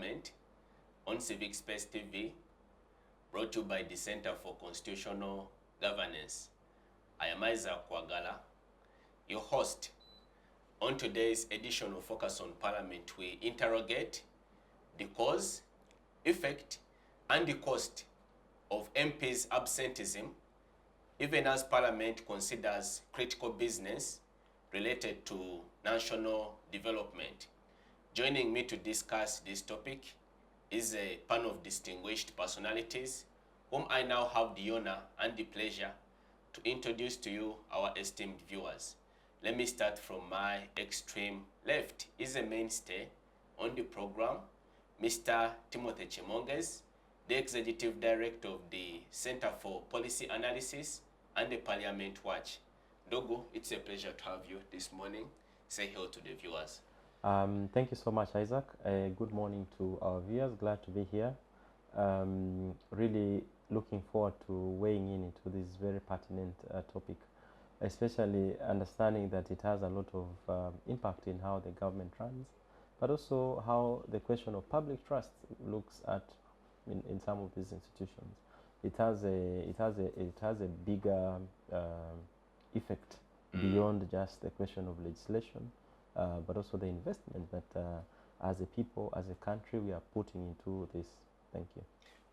Parliament on Civic Space TV, brought to you by the Center for Constitutional Governance. I am Kwagala, your host. On today's edition of Focus on Parliament, we interrogate the cause, effect, and the cost of MPs' absenteeism, even as Parliament considers critical business related to national development. Joining me to discuss this topic is a panel of distinguished personalities whom I now have the honor and the pleasure to introduce to you, our esteemed viewers. Let me start from my extreme left. Is a mainstay on the program, Mr. Timothy Chemonges, the Executive Director of the Center for Policy Analysis and the Parliament Watch. Dogo, it's a pleasure to have you this morning. Say hello to the viewers. Thank you so much, Isaac. Good morning to our viewers. Glad to be here. Really looking forward to weighing in into this very pertinent topic, especially understanding that it has a lot of impact in how the government runs, but also how the question of public trust looks at in some of these institutions. It has a bigger effect beyond just the question of legislation, but also the investment that as a people, as a country, we are putting into this. Thank you.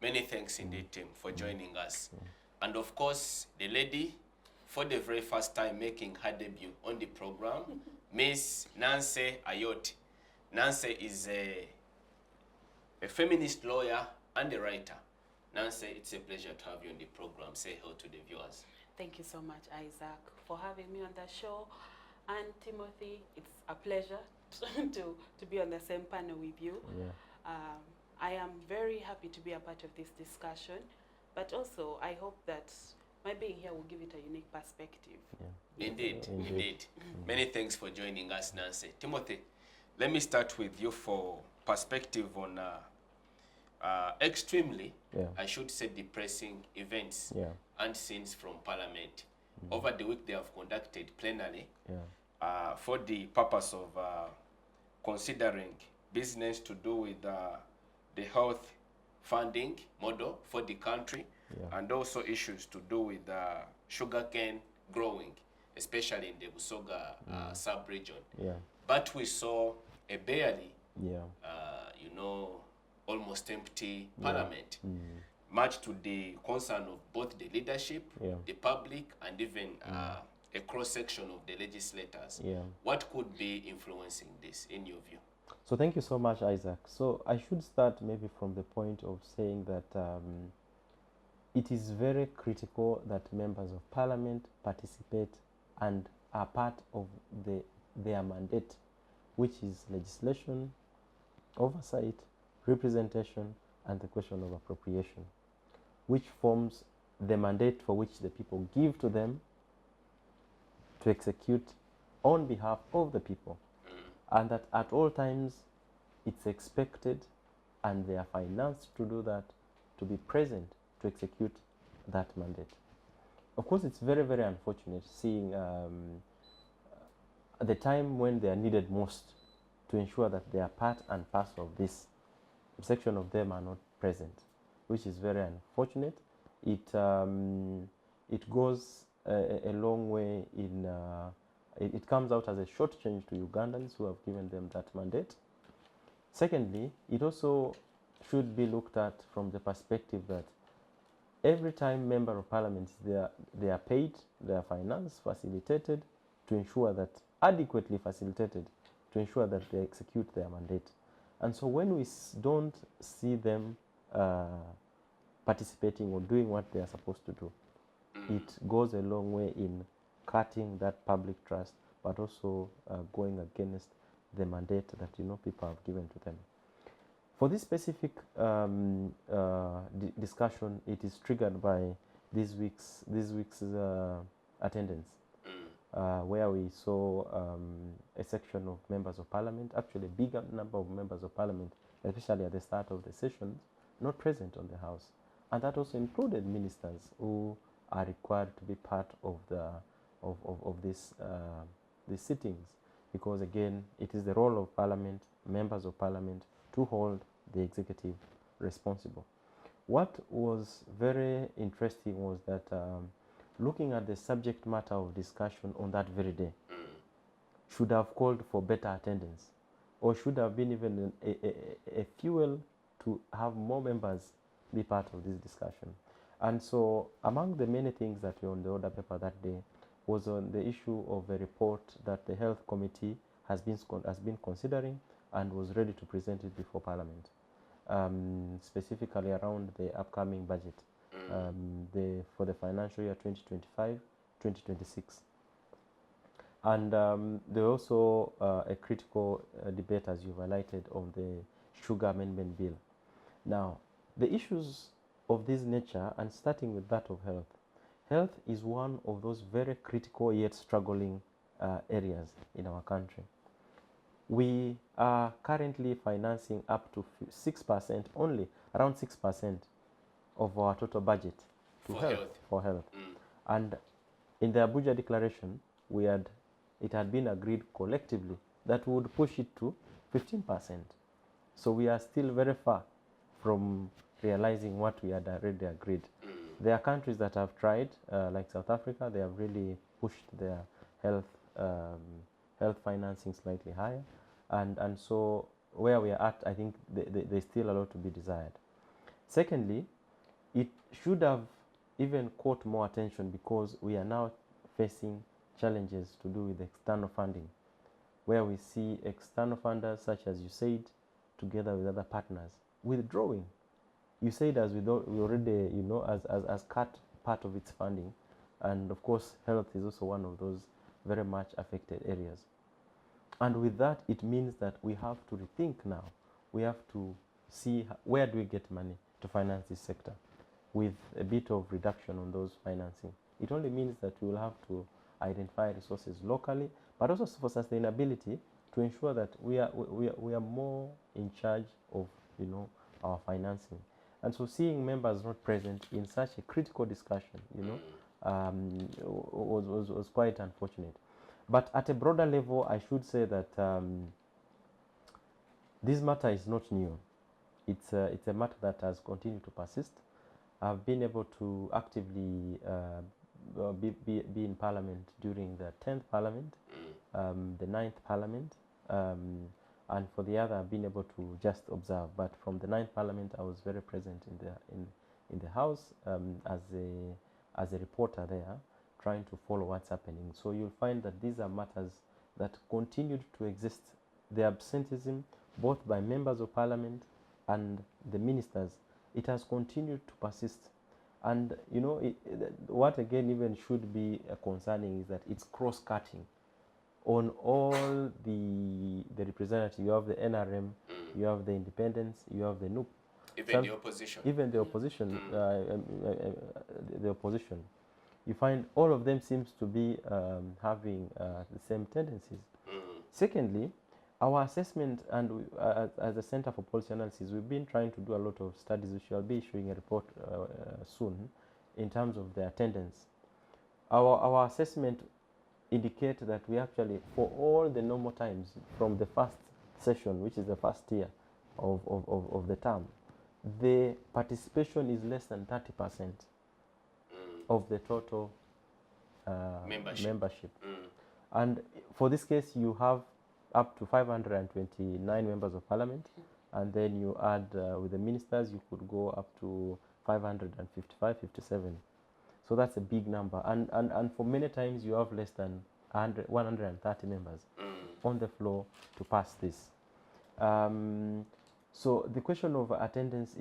Many thanks indeed, Tim, for joining us. And of course, the lady, for the very first time making her debut on the program, Miss Nancy Ayot. Nancy is a feminist lawyer and a writer. Nancy, it's a pleasure to have you on the program. Say hello to the viewers. Thank you so much, Isaac, for having me on the show. And Timothy, it's a pleasure to be on the same panel with you. Yeah. I am very happy to be a part of this discussion, but also I hope that my being here will give it a unique perspective. Yeah. Indeed. Many thanks for joining us, Nancy. Timothy, let me start with you for perspective on extremely, I should say, depressing events and scenes from Parliament. Over the week, they have conducted plenary for the purpose of considering business to do with the health funding model for the country, and also issues to do with sugarcane growing, especially in the Busoga sub-region. But we saw a barely, almost empty Parliament, much to the concern of both the leadership, the public, and even a cross-section of the legislators. What could be influencing this, in your view? So thank you so much, Isaac. So I should start maybe from the point of saying that it is very critical that members of Parliament participate and are part of their mandate, which is legislation, oversight, representation, and the question of appropriation, which forms the mandate for which the people give to them to execute on behalf of the people. And that at all times it's expected, and they are financed to do that, to be present to execute that mandate. Of course, it's very, very unfortunate seeing at the time when they are needed most to ensure that they are part and parcel of this. A section of them are not present, which is very unfortunate. It goes a long way in it comes out as a short change to Ugandans who have given them that mandate. Secondly, it also should be looked at from the perspective that every time member of parliament they are paid, they are financed, facilitated to ensure that, adequately facilitated to ensure that they execute their mandate. And so when we don't see them participating or doing what they are supposed to do, it goes a long way in cutting that public trust, but also going against the mandate that people have given to them. For this specific discussion, it is triggered by this week's attendance, where we saw a section of members of parliament, actually a bigger number of members of parliament, especially at the start of the sessions, not present on the House. And that also included ministers who are required to be part of these sittings, because again, it is the role of parliament, members of parliament, to hold the executive responsible. What was very interesting was that looking at the subject matter of discussion on that very day should have called for better attendance, or should have been even a fuel to have more members be part of this discussion. And so among the many things that were on the order paper that day was on the issue of a report that the Health Committee has been considering and was ready to present it before Parliament, specifically around the upcoming budget for the financial year 2025-2026. And there was also a critical debate, as you've highlighted, on the Sugar Amendment Bill. Now, the issues of this nature, and starting with that of health, health is one of those very critical yet struggling areas in our country. We are currently financing up to 6%, only around 6% of our total budget to for health. And in the Abuja Declaration, it had been agreed collectively that we would push it to 15%. So we are still very far from realizing what we had already agreed. There are countries that have tried, like South Africa. They have really pushed their health financing slightly higher, and so where we are at, I think there's still a lot to be desired. Secondly, it should have even caught more attention because we are now facing challenges to do with external funding, where we see external funders, such as USAID, together with other partners, withdrawing. USAID has we already, as cut part of its funding, and of course, health is also one of those very much affected areas. And with that, it means that we have to rethink now. We have to see where do we get money to finance this sector. With a bit of reduction on those financing, it only means that we will have to identify resources locally, but also for sustainability, to ensure that we are more in charge of our financing. And so seeing members not present in such a critical discussion, was quite unfortunate. But at a broader level, I should say that this matter is not new. It's a matter that has continued to persist. I've been able to actively be in Parliament during the 10th Parliament, the 9th Parliament, and for the other, I've been able to just observe. But from the 9th Parliament, I was very present in the House as a reporter there, trying to follow what's happening. So you'll find that these are matters that continued to exist. The absenteeism, both by members of Parliament and the ministers, it has continued to persist. And what again even should be concerning is that it's cross-cutting on all the representatives. You have the NRM, you have the independents, you have the NUP. Even the opposition. Even the opposition, the opposition. You find all of them seems to be having the same tendencies. Secondly, our assessment, and as a Center for Policy Analysis, we've been trying to do a lot of studies. We shall be issuing a report soon in terms of the attendance. Our assessment indicates that we actually, for all the normal times, from the first session, which is the first year of the term, the participation is less than 30% of the total membership. And for this case, you have up to 529 members of Parliament, and then you add with the ministers, you could go up to 555, 57. So that's a big number, and for many times you have less than 130 members on the floor to pass this. So the question of attendance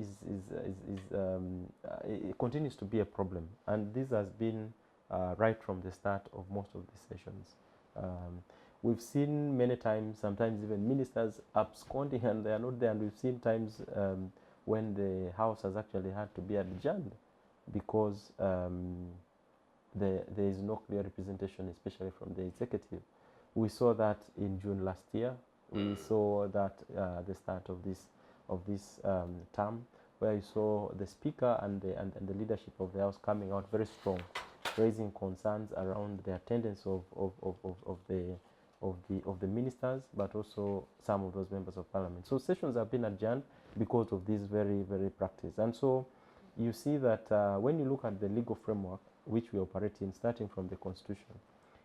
it continues to be a problem, and this has been right from the start of most of these sessions. We've seen many times, sometimes even ministers absconding and they are not there, and we've seen times when the House has actually had to be adjourned because there is no clear representation, especially from the executive. We saw that in June last year. We saw that the start of this term, where you saw the Speaker and the leadership of the House coming out very strong, raising concerns around the attendance of of the ministers, but also some of those members of parliament. So sessions have been adjourned because of this very practice. And so you see that when you look at the legal framework which we operate in, starting from the constitution,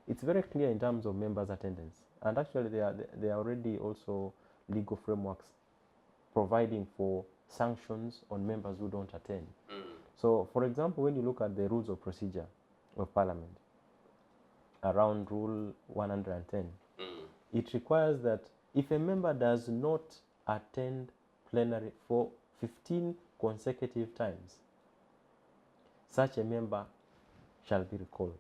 it's very clear in terms of members' attendance. And actually there are already also legal frameworks providing for sanctions on members who don't attend. So for example, when you look at the rules of procedure of parliament, around rule 110, it requires that if a member does not attend plenary for 15 consecutive times, such a member shall be recalled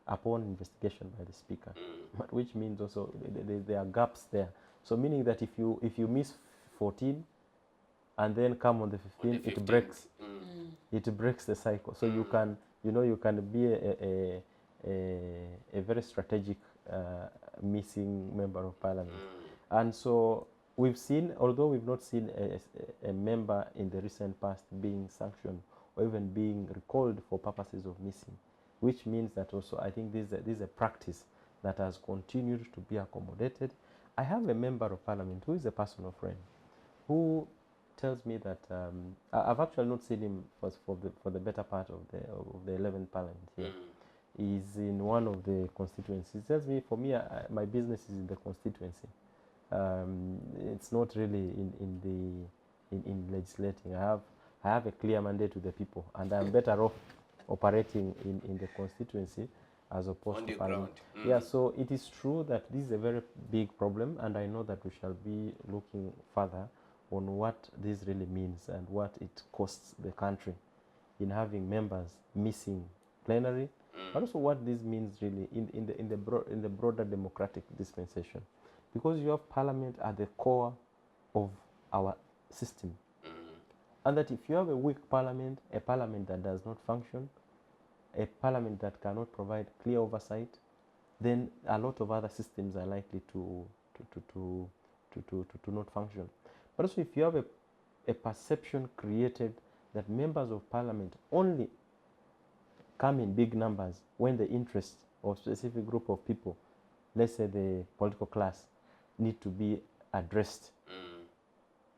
upon investigation by the speaker. But which means also there are gaps there. So meaning that if you miss 14 and then come on the 15th, it breaks it breaks the cycle. So you can be a very strategic missing member of parliament. And so we've seen, although we've not seen a member in the recent past being sanctioned or even being recalled for purposes of missing, which means that also I think this is a practice that has continued to be accommodated. I have a member of parliament who is a personal friend who tells me that I've actually not seen him for the better part of the 11th parliament here. He's in one of the constituencies. He tells me, for me, my business is in the constituency. It's not really in legislating. I have a clear mandate to the people, and I'm better off operating in the constituency as opposed to parliament. Yeah, so it is true that this is a very big problem, and I know that we shall be looking further on what this really means and what it costs the country in having members missing plenary, but also what this means really in the broader democratic dispensation, because you have parliament at the core of our system, and that if you have a weak parliament, a parliament that does not function, a parliament that cannot provide clear oversight, then a lot of other systems are likely to not function. But also, if you have a perception created that members of parliament only come in big numbers when the interests of a specific group of people, let's say the political class, need to be addressed,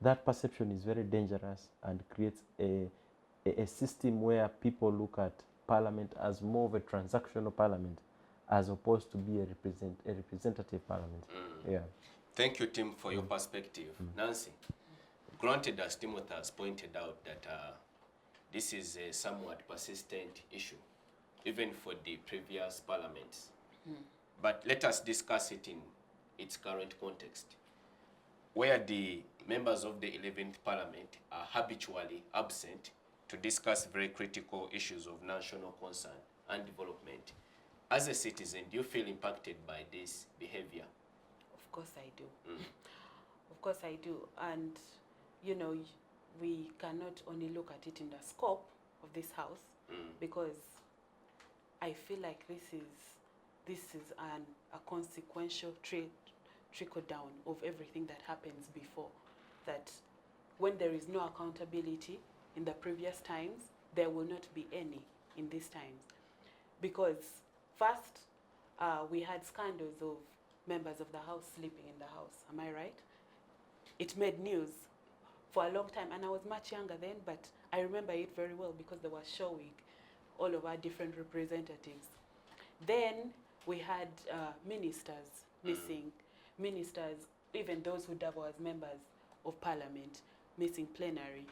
that perception is very dangerous and creates a system where people look at parliament as more of a transactional parliament as opposed to be a representative parliament. Yeah. Thank you, Tim, for your perspective. Nancy, granted, as Timothy has pointed out, that this is a somewhat persistent issue, even for the previous parliaments. But let us discuss it in its current context, where the members of the 11th parliament are habitually absent to discuss very critical issues of national concern and development. As a citizen, do you feel impacted by this behavior? Of course I do. Of course I do. And, you know, we cannot only look at it in the scope of this house, because I feel like this is a consequential trickle down of everything that happens before. That when there is no accountability in the previous times, there will not be any in these times. Because first, we had scandals of members of the house sleeping in the house. Am I right? It made news for a long time, and I was much younger then, but I remember it very well because they were showing all of our different representatives. Then we had ministers missing, ministers, even those who double as members of parliament, missing plenary.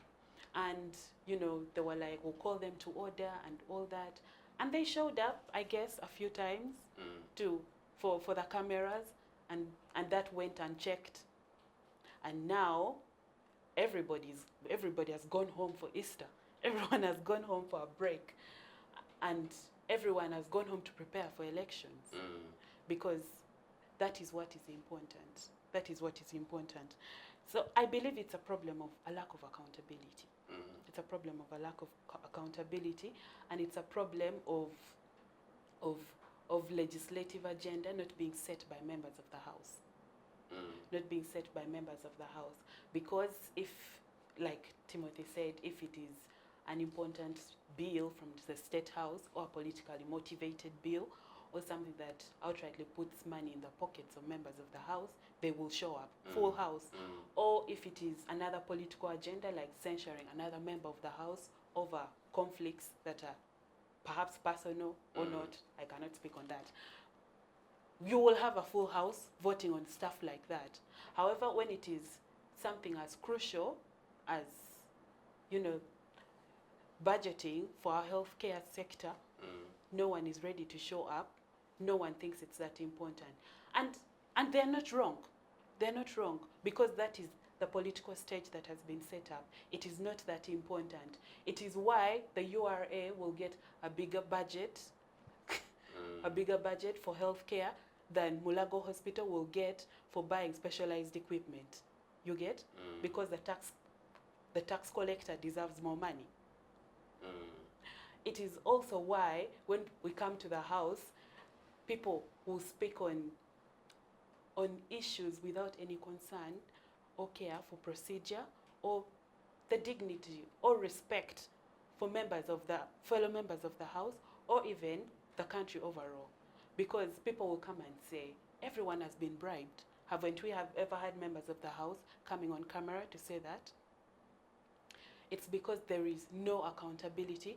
And, you know, they were like, we'll call them to order and all that. And they showed up, I guess, a few times for the cameras, and that went unchecked. And now everybody has gone home for Easter. Everyone has gone home for a break. And everyone has gone home to prepare for elections. Because that is what is important. That is what is important. So I believe it's a problem of a lack of accountability. It's a problem of a lack of accountability, and it's a problem of legislative agenda not being set by members of the House. Not being set by members of the House. Because if, like Timothy said, if it is an important bill from the State House or a politically motivated bill, or something that outrightly puts money in the pockets of members of the House, they will show up, full House. Or if it is another political agenda, like censuring another member of the House over conflicts that are perhaps personal or not, I cannot speak on that. You will have a full House voting on stuff like that. However, when it is something as crucial as, budgeting for our healthcare sector, no one is ready to show up. No one thinks it's that important. And they're not wrong. They're not wrong, because that is the political stage that has been set up. It is not that important. It is why the URA will get a bigger budget, a bigger budget for healthcare than Mulago Hospital will get for buying specialized equipment. You get? Because the tax collector deserves more money. It is also why when we come to the House, people will speak on issues without any concern or care for procedure or the dignity or respect for fellow members of the House, or even the country overall. Because people will come and say, everyone has been bribed. Haven't we ever had members of the House coming on camera to say that? It's because there is no accountability.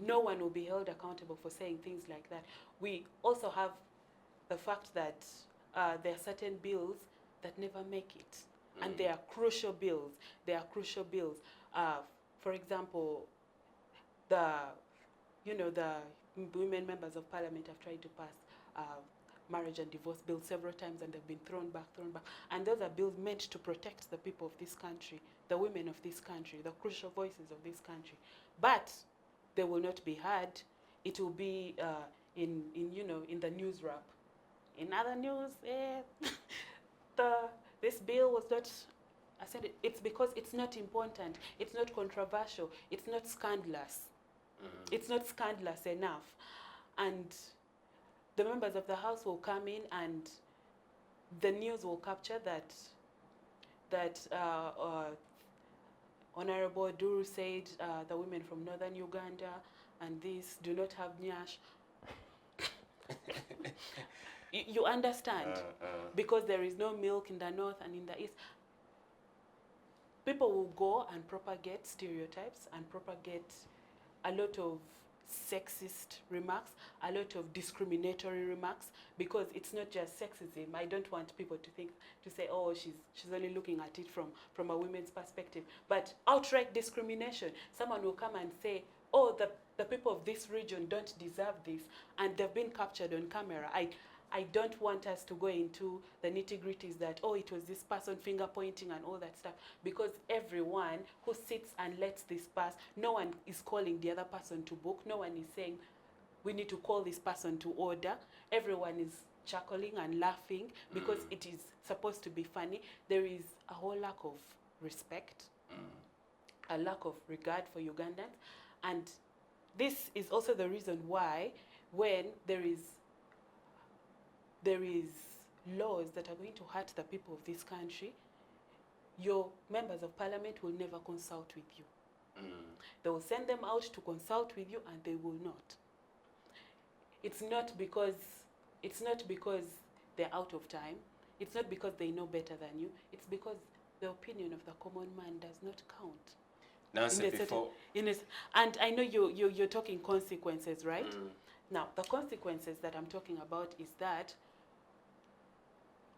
No one will be held accountable for saying things like that. We also have the fact that there are certain bills that never make it. And they are crucial bills. They are crucial bills. For example, the women members of Parliament have tried to pass marriage and divorce bills several times, and they've been thrown back. And those are bills meant to protect the people of this country, the women of this country, the crucial voices of this country. But they will not be heard. It will be in the news wrap. In other news, this bill was not. I said it's because it's not important. It's not controversial. It's not scandalous. It's not scandalous enough, and the members of the House will come in, and the news will capture that Honorable Duru said the women from northern Uganda and this do not have nyash. You understand? Because there is no milk in the north and in the east. People will go and propagate stereotypes and propagate a lot of sexist remarks, a lot of discriminatory remarks, because it's not just sexism. I don't want people to say, oh, she's only looking at it from a women's perspective. But outright discrimination. Someone will come and say, oh, the people of this region don't deserve this, and they've been captured on camera. I don't want us to go into the nitty-gritties that, oh, it was this person finger pointing and all that stuff, because everyone who sits and lets this pass, no one is calling the other person to book. No one is saying, we need to call this person to order. Everyone is chuckling and laughing because it is supposed to be funny. There is a whole lack of respect, a lack of regard for Ugandans. And this is also the reason why when there is laws that are going to hurt the people of this country, your members of Parliament will never consult with you. They will send them out to consult with you, and they will not. It's not because they're out of time. It's not because they know better than you. It's because the opinion of the common man does not count. And I know you're talking consequences, right? Now, the consequences that I'm talking about is that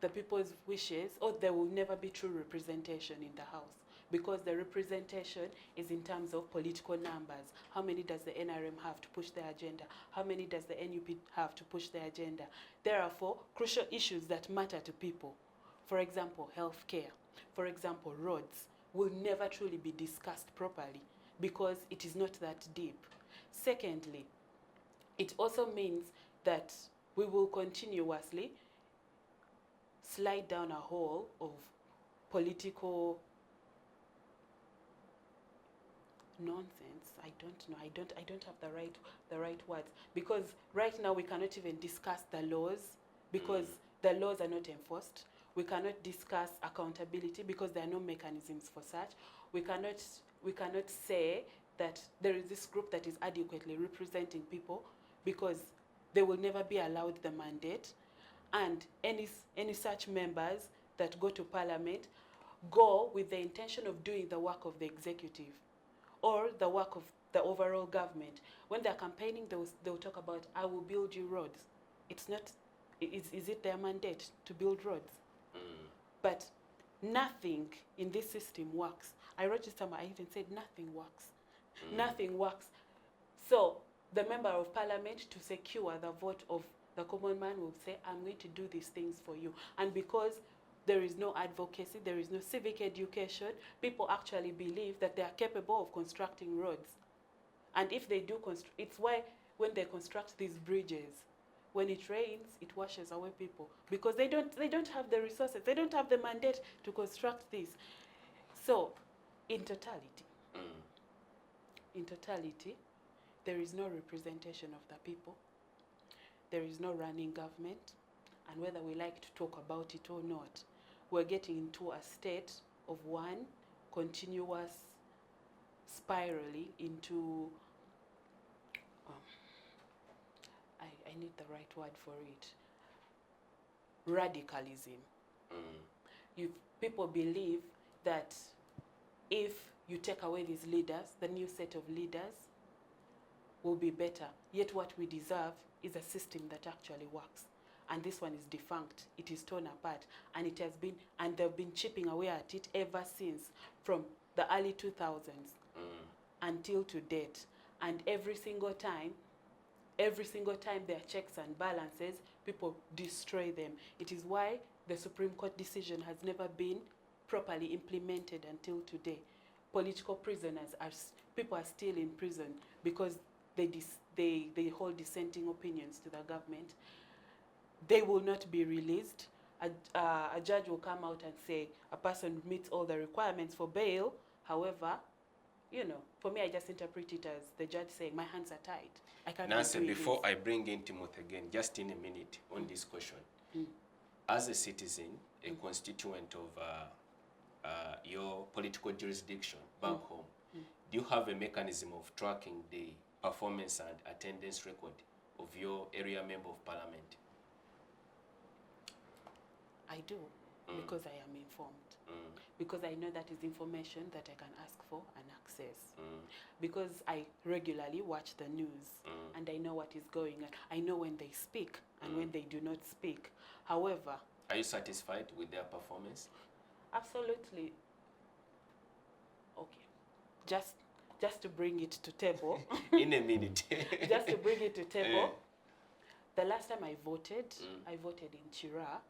the people's wishes, or there will never be true representation in the House, because the representation is in terms of political numbers. How many does the NRM have to push their agenda? How many does the NUP have to push their agenda? Therefore, crucial issues that matter to people, for example, healthcare, for example, roads, will never truly be discussed properly because it is not that deep. Secondly, it also means that we will continuously slide down a hole of political nonsense. I don't know. I don't have the right words, because right now we cannot even discuss the laws because the laws are not enforced. We cannot discuss accountability because there are no mechanisms for such. We cannot say that there is this group that is adequately representing people because they will never be allowed the mandate, and any such members that go to Parliament go with the intention of doing the work of the executive or the work of the overall government. When they're campaigning, they'll talk about, I will build you roads. It's not, is it their mandate to build roads? But nothing in this system works. I wrote this time, I even said nothing works. Nothing works. So the member of Parliament, to secure the vote of the common man, will say, I'm going to do these things for you. And because there is no advocacy, there is no civic education, people actually believe that they are capable of constructing roads. And if they do it's why when they construct these bridges, when it rains, it washes away people, because they don't have the resources, they don't have the mandate to construct this. So, in totality, there is no representation of the people. There is no running government, and whether we like to talk about it or not, we're getting into a state of one continuous spiraling into I need the right word for it. Radicalism. People believe that if you take away these leaders, the new set of leaders will be better. Yet what we deserve is a system that actually works. And this one is defunct. It is torn apart. And it has been, and they've been chipping away at it ever since, from the early 2000s until to date. And every single time there are checks and balances, people destroy them. It is why the Supreme Court decision has never been properly implemented until today. Political prisoners people are still in prison because they hold dissenting opinions to the government. They will not be released. A judge will come out and say a person meets all the requirements for bail. However, for me, I just interpret it as the judge saying, my hands are tied. I can't Nancy, do before this. I bring in Timothy again, just in a minute on this question. As a citizen, a constituent of your political jurisdiction back home, do you have a mechanism of tracking the performance and attendance record of your area member of Parliament? I do, because I am informed. Because I know that is information that I can ask for and access. Because I regularly watch the news and I know what is going on. I know when they speak and when they do not speak. However, are you satisfied with their performance? Absolutely. Okay. Just to bring it to table. In a minute. Just to bring it to table. The last time I voted in Chira.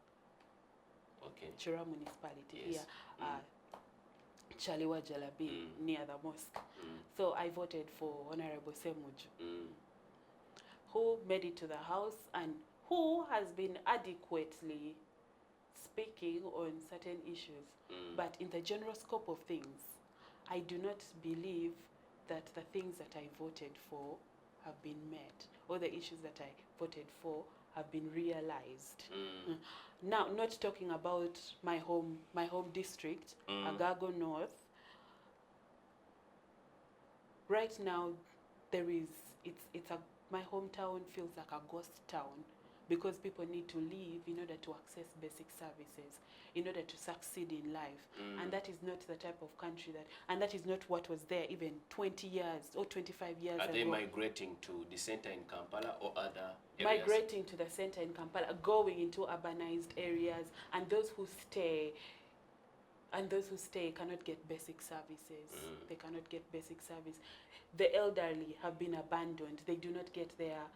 Okay. Chira municipality, yes. Here, Chaliwa Jalabi, near the mosque. So I voted for Honorable Chemonges, who made it to the House and who has been adequately speaking on certain issues. But in the general scope of things, I do not believe that the things that I voted for have been met, or the issues that I voted for have been realized. Now, not talking about my home district, Agago North. Right now, my hometown feels like a ghost town, because people need to leave in order to access basic services, in order to succeed in life. And that is not the type of country and that is not what was there even 20 years or 25 years ago. Are they migrating to the center in Kampala or other areas? Migrating to the center in Kampala, going into urbanized areas, and those who stay cannot get basic services. They cannot get basic service. The elderly have been abandoned. They do not get their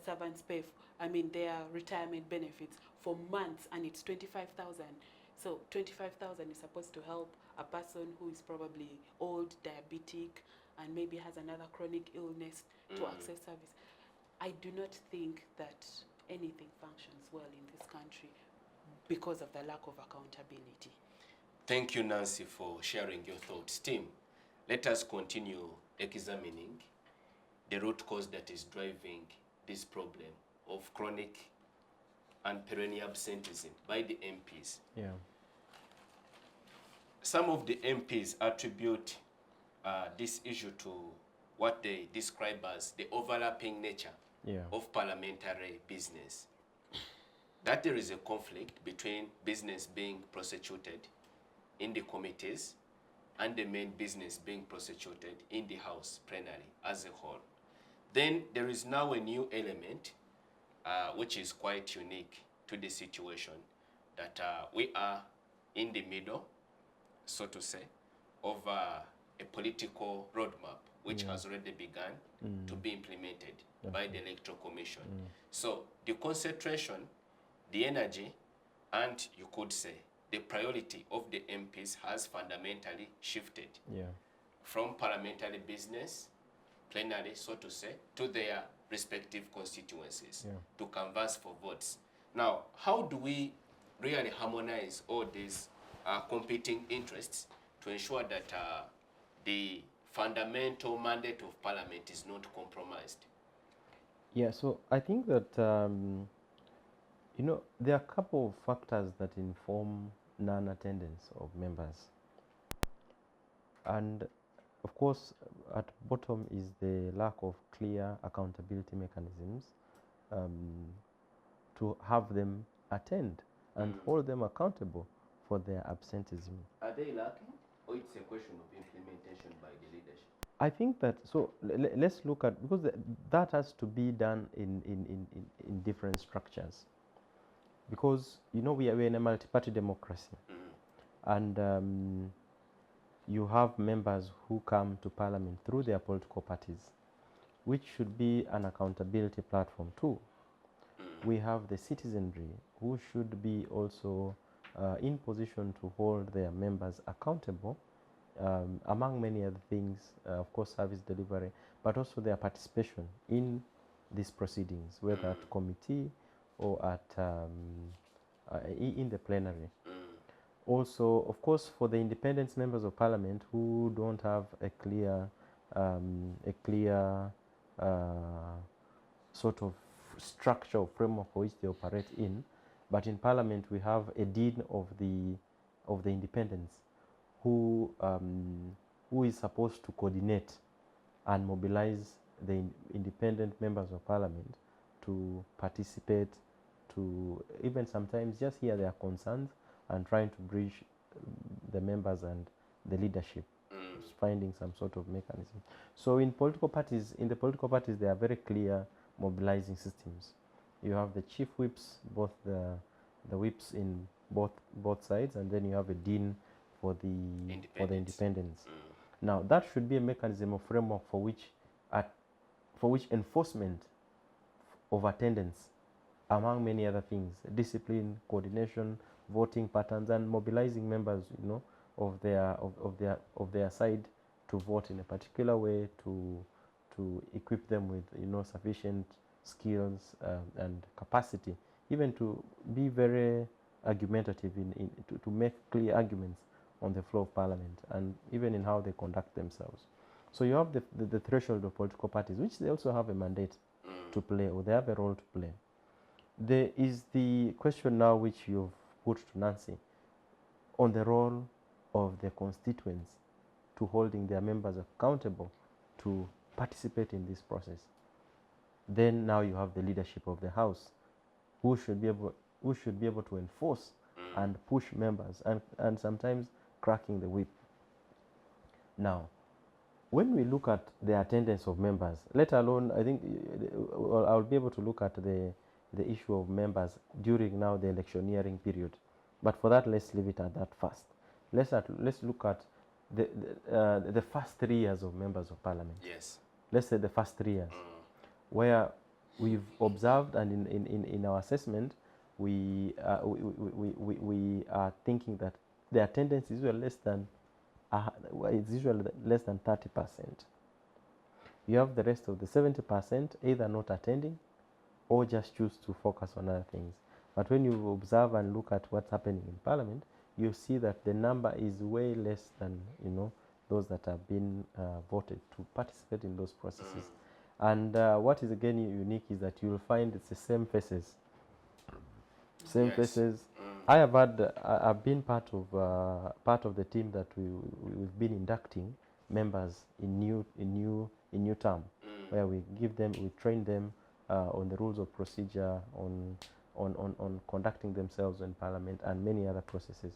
servants' pay, their retirement benefits for months, and it's 25,000. So 25,000 is supposed to help a person who is probably old, diabetic, and maybe has another chronic illness to access service. I do not think that anything functions well in this country because of the lack of accountability. Thank you, Nancy, for sharing your thoughts. Tim, let us continue examining the root cause that is driving this problem of chronic and perennial absenteeism by the MPs. Yeah. Some of the MPs attribute this issue to what they describe as the overlapping nature of parliamentary business. That there is a conflict between business being prosecuted in the committees and the main business being prosecuted in the House plenary as a whole. Then there is now a new element which is quite unique to the situation, that we are in the middle, so to say, of a political roadmap which has already begun to be implemented by the Electoral Commission. So the concentration, the energy, and you could say the priority of the MPs has fundamentally shifted from parliamentary business, plenary, so to say, to their respective constituencies to canvass for votes. Now, how do we really harmonize all these competing interests to ensure that the fundamental mandate of Parliament is not compromised? Yeah, so I think that, you know, there are a couple of factors that inform non-attendance of members. And of course, at bottom is the lack of clear accountability mechanisms to have them attend and hold them accountable for their absenteeism. Are they lacking, or it's a question of implementation by the leadership? I think that, so let's look at, because that has to be done in different structures. Because, you know, we are in a multi-party democracy. And you have members who come to Parliament through their political parties, which should be an accountability platform too. We have the citizenry who should be also in position to hold their members accountable, among many other things, of course, service delivery, but also their participation in these proceedings, whether at committee or at in the plenary. Also, of course, for the independent members of Parliament who don't have a clear sort of structure or framework for which they operate in, but in Parliament we have a dean of the independents who is supposed to coordinate and mobilize the independent members of Parliament to participate, to even sometimes just hear their concerns and trying to bridge the members and the leadership, finding some sort of mechanism. So in the political parties, there are very clear mobilizing systems. You have the chief whips, both the whips in both sides, and then you have a dean for the independents. Now that should be a mechanism of framework for which enforcement of attendance, among many other things, discipline, coordination, voting patterns, and mobilizing members, you know, of their side to vote in a particular way, to equip them with, you know, sufficient skills and capacity, even to be very argumentative to make clear arguments on the floor of Parliament, and even in how they conduct themselves. So you have the threshold of political parties, which they also have a mandate to play, or they have a role to play. There is the question now which you've put to Nancy on the role of the constituents to holding their members accountable to participate in this process. Then now you have the leadership of the House who should be able to enforce and push members, and sometimes cracking the whip. Now, when we look at the attendance of members, let alone, I think I'll be able to look at the issue of members during now the electioneering period. But for that, let's leave it at that first. Let's look at the first 3 years of members of Parliament. Yes. Let's say the first 3 years, where we've observed, and in our assessment, we are thinking that the attendance is usually less than 30%. You have the rest of the 70% either not attending or just choose to focus on other things. But when you observe and look at what's happening in Parliament, you see that the number is way less than, you know, those that have been voted to participate in those processes. And what is again unique is that you will find it's the same faces. Faces. I've been part of the team that we've been inducting members in new term, where we train them on the rules of procedure, on conducting themselves in Parliament, and many other processes.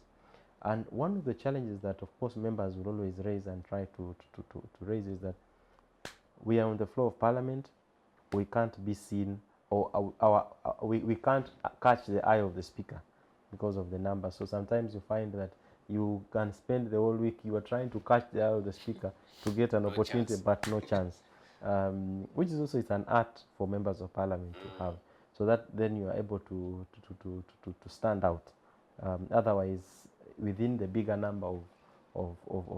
And one of the challenges that, of course, members will always raise and try to raise is that we are on the floor of Parliament, we can't be seen, or we can't catch the eye of the Speaker because of the numbers. So sometimes you find that you can spend the whole week, you are trying to catch the eye of the Speaker to get an opportunity, but no chance. Which is also, it's an art for members of Parliament to have, so that then you are able to stand out. Otherwise, within the bigger number of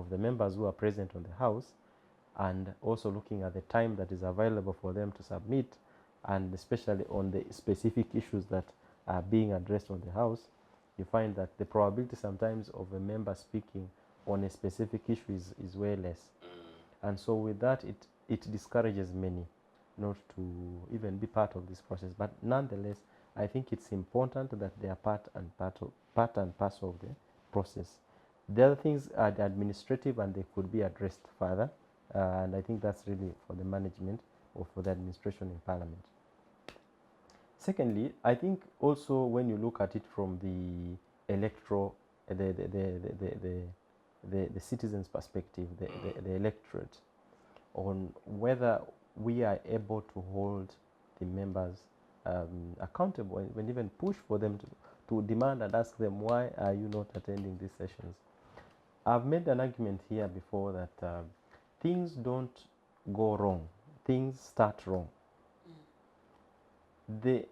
the members who are present on the House, and also looking at the time that is available for them to submit, and especially on the specific issues that are being addressed on the House, you find that the probability sometimes of a member speaking on a specific issue is way less. And so with that, it discourages many not to even be part of this process. But nonetheless, I think it's important that they are part and parcel of the process. The other things are the administrative, and they could be addressed further. And I think that's really for the management or for the administration in Parliament. Secondly, I think also when you look at it from the electoral, the citizens' perspective, the electorate, on whether we are able to hold the members accountable, and even push for them to demand and ask them, why are you not attending these sessions? I've made an argument here before that things don't go wrong, things start wrong. The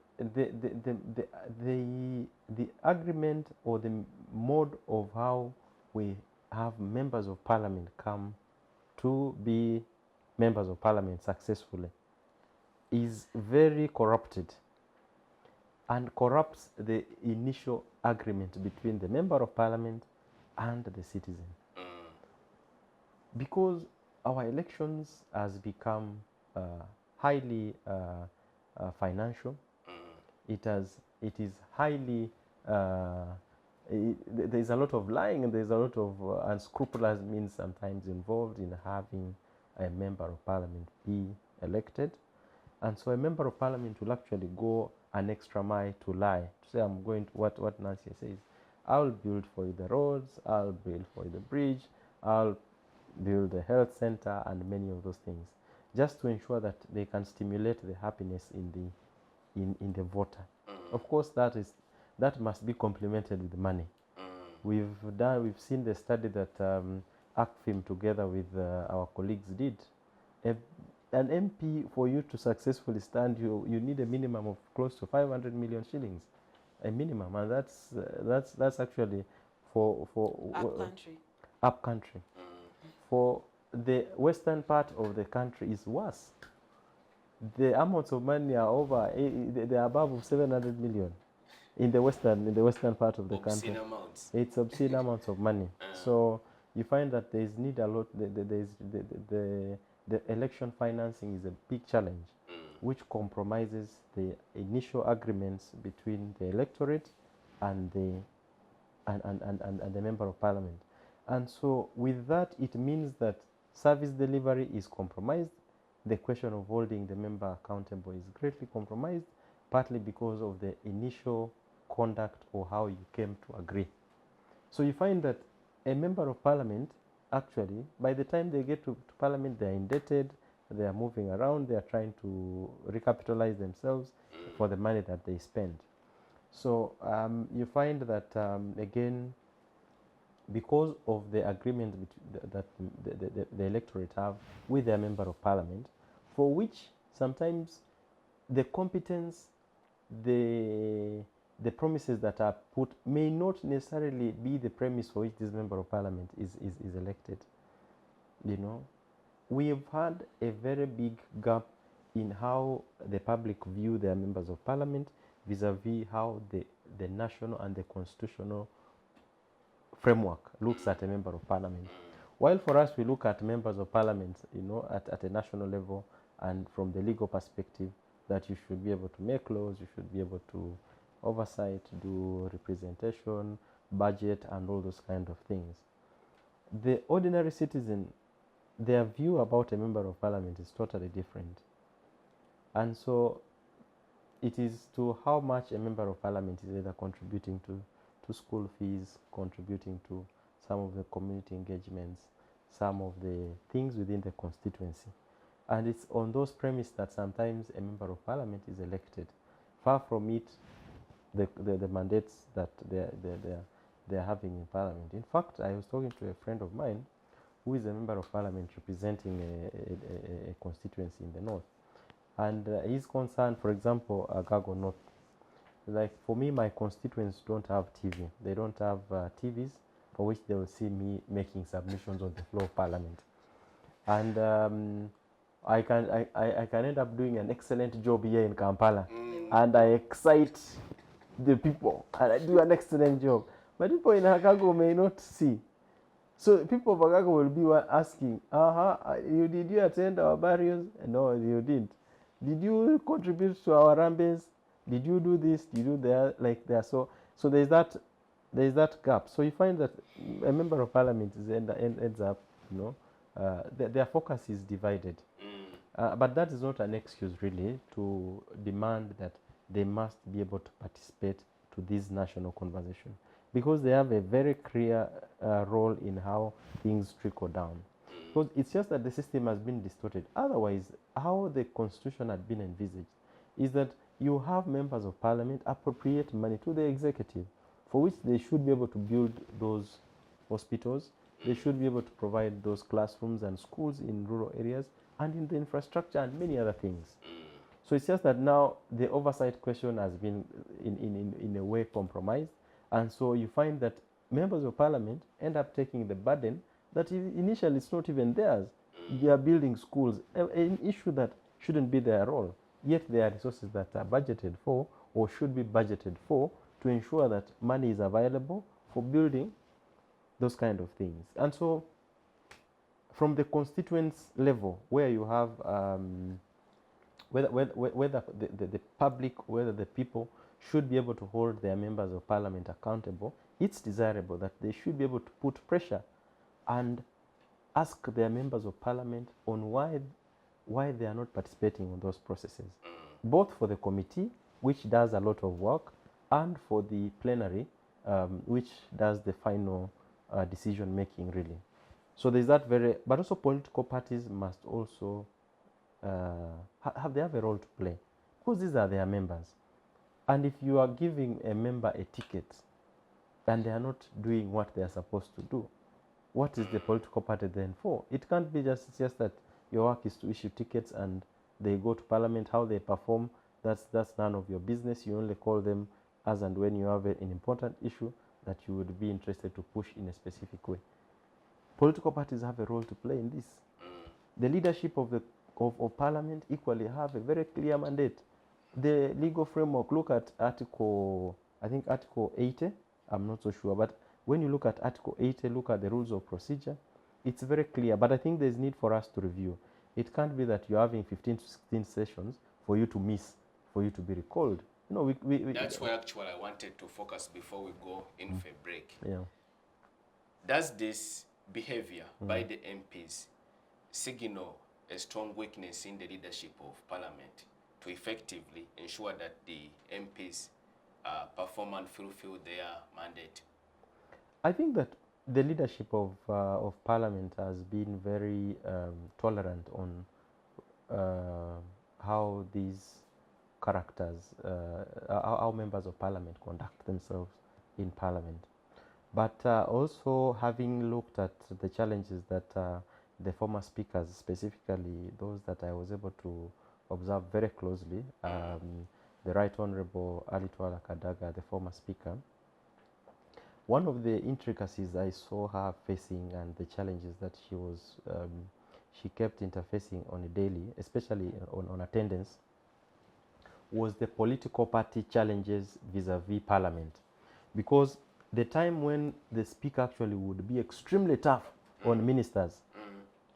agreement or the mode of how we have members of Parliament come to be members of Parliament successfully is very corrupted, and corrupts the initial agreement between the member of Parliament and the citizen. Because our elections has become highly financial. It is highly there's a lot of lying, and there's a lot of unscrupulous means sometimes involved in having a member of Parliament be elected. And so a member of Parliament will actually go an extra mile to lie, to say, I'm going to, what Nancy says, I'll build for you the roads, I'll build for you the bridge, I'll build the health center, and many of those things, just to ensure that they can stimulate the happiness in the voter. Of course, that must be complemented with money. We've seen the study that ACFIM together with our colleagues did. An MP, for you to successfully stand, you need a minimum of close to 500 million shillings, a minimum, and that's actually for up country. For the western part of the country is worse. The amounts of money are they're above 700 million in the western part of the country. Amounts. It's obscene amounts of money. So you find that there's need a lot. The election financing is a big challenge, which compromises the initial agreements between the electorate and the member of Parliament. And so with that, it means that service delivery is compromised. The question of holding the member accountable is greatly compromised, partly because of the initial conduct or how you came to agree. So you find that a member of Parliament, actually, by the time they get to Parliament, they're indebted, they are moving around, they are trying to recapitalize themselves for the money that they spend. So you find that, again, because of the agreement that the electorate have with their member of Parliament, for which sometimes the competence, the promises that are put may not necessarily be the premise for which this member of Parliament is elected. You know, we have had a very big gap in how the public view their members of Parliament vis-a-vis how the national and the constitutional framework looks at a member of Parliament. While for us, we look at members of Parliament, you know, at a national level, and from the legal perspective, that you should be able to make laws, you should be able to oversight, do representation, budget, and all those kind of things. The ordinary citizen, their view about a member of Parliament is totally different. And so it is to how much a member of parliament is either contributing to school fees, contributing to some of the community engagements, some of the things within the constituency. And it's on those premises that sometimes a member of parliament is elected. Far from it, the mandates that they're having in parliament. In fact, I was talking to a friend of mine who is a member of parliament representing a constituency in the north. And he's concerned, for example, Gago North. Like for me, my constituents don't have TV. They don't have TVs for which they will see me making submissions on the floor of parliament. And I can end up doing an excellent job here in Kampala, and I excite the people, and I do an excellent job. But people in Akago may not see. So people of Akago will be asking, did you attend our burials? No, you didn't. Did you contribute to our rambles? Did you do this? Did you do that? Like there. So there's that gap. So you find that a member of parliament ends up, their focus is divided. But that is not an excuse really to demand that they must be able to participate to this national conversation, because they have a very clear role in how things trickle down. Because it's just that the system has been distorted. Otherwise, how the constitution had been envisaged is that you have members of parliament appropriate money to the executive, for which they should be able to build those hospitals, they should be able to provide those classrooms and schools in rural areas, and in the infrastructure and many other things. So it's just that now the oversight question has been in a way compromised, and so you find that members of parliament end up taking the burden that initially it's not even theirs. They are building schools, an issue that shouldn't be their role, yet there are resources that are budgeted for or should be budgeted for to ensure that money is available for building those kind of things. And so from the constituents level, where you have whether the public, whether the people should be able to hold their members of parliament accountable, it's desirable that they should be able to put pressure and ask their members of parliament on why they are not participating in those processes, both for the committee, which does a lot of work, and for the plenary, which does the final decision making really. So there's that but also political parties must also they have a role to play, because these are their members. And if you are giving a member a ticket and they are not doing what they are supposed to do, what is the political party then for? It can't be just that your work is to issue tickets and they go to parliament. How they perform, that's none of your business. You only call them as and when you have an important issue that you would be interested to push in a specific way. Political parties have a role to play in this. The leadership of parliament equally have a very clear mandate. The legal framework, look at Article 80, I'm not so sure, but when you look at Article 80, look at the rules of procedure, it's very clear. But I think there's need for us to review. It can't be that you're having 15 to 16 sessions for you to miss, for you to be recalled. No, that's where actually I wanted to focus before we go in for a break. Yeah. Does this behavior by the MPs signal a strong weakness in the leadership of parliament to effectively ensure that the MPs perform and fulfill their mandate? I think that the leadership of parliament has been very tolerant on how these characters, how members of parliament conduct themselves in parliament. But also having looked at the challenges that the former speakers, specifically those that I was able to observe very closely, the Right Honorable Alitwala Kadaga, the former speaker, one of the intricacies I saw her facing and the challenges that she kept interfacing on a daily, especially on attendance, was the political party challenges vis-a-vis parliament. Because the time when the speaker actually would be extremely tough on ministers,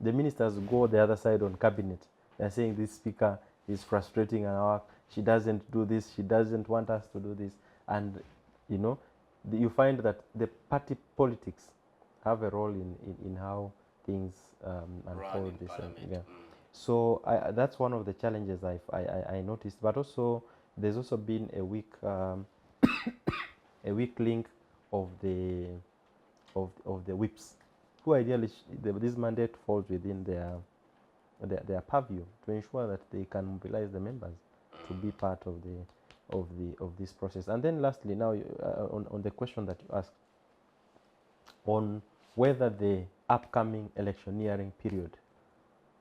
the ministers go the other side on cabinet. They're saying this speaker is frustrating our work. She doesn't do this. She doesn't want us to do this. And, you find that the party politics have a role in how things unfold. This So that's one of the challenges I noticed. But also there's also been a weak link of the whips, who ideally this mandate falls within their purview to ensure that they can mobilize the members to be part of this process. And then lastly, now on the question that you asked on whether the upcoming electioneering period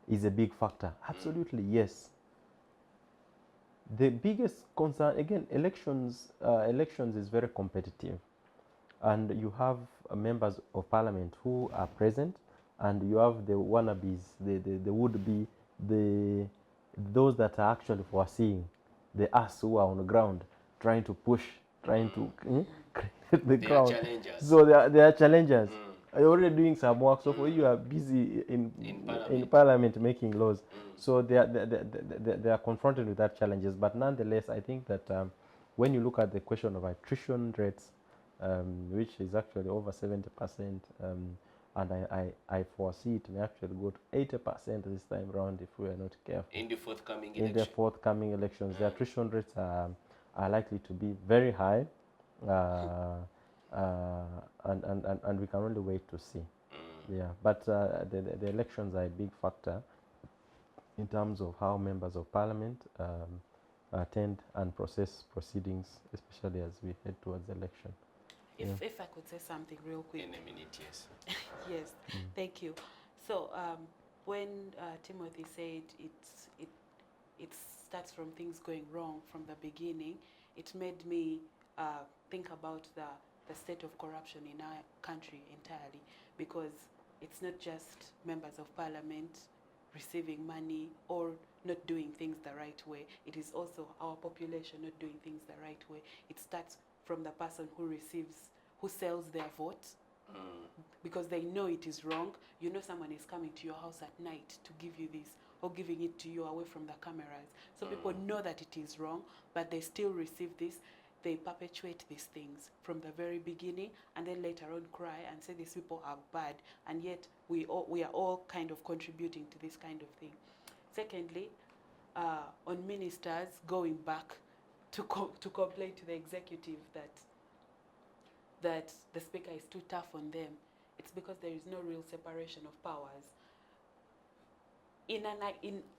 is a big factor, absolutely yes. The biggest concern, again, elections is very competitive, and you have members of parliament who are present, and you have the wannabes, the would-be, those that are actually foreseeing, the us who are on the ground trying to push, trying to create the ground. Challengers. So they are challengers. You're already doing some work, so for you are busy in parliament making laws. So they are confronted with that challenges. But nonetheless, I think that when you look at the question of attrition rates, which is actually over 70%, and I foresee it may actually go to 80% this time around if we are not careful. In the forthcoming in the forthcoming elections, the attrition rates are likely to be very high, and we can only wait to see. Yeah, but the elections are a big factor in terms of how members of parliament attend and process proceedings, especially as we head towards the election. If I could say something real quick. In a minute, yes. Yes, thank you. So when Timothy said it starts from things going wrong from the beginning, it made me think about the state of corruption in our country entirely, because it's not just members of parliament receiving money or not doing things the right way. It is also our population not doing things the right way. It starts from the person who sells their vote, because they know it is wrong. You know someone is coming to your house at night to give you this, or giving it to you away from the cameras. So people know that it is wrong, but they still receive this. They perpetuate these things from the very beginning, and then later on cry and say these people are bad, and yet we are all kind of contributing to this kind of thing. Secondly, on ministers going back to complain to the executive that the speaker is too tough on them, it's because there is no real separation of powers. In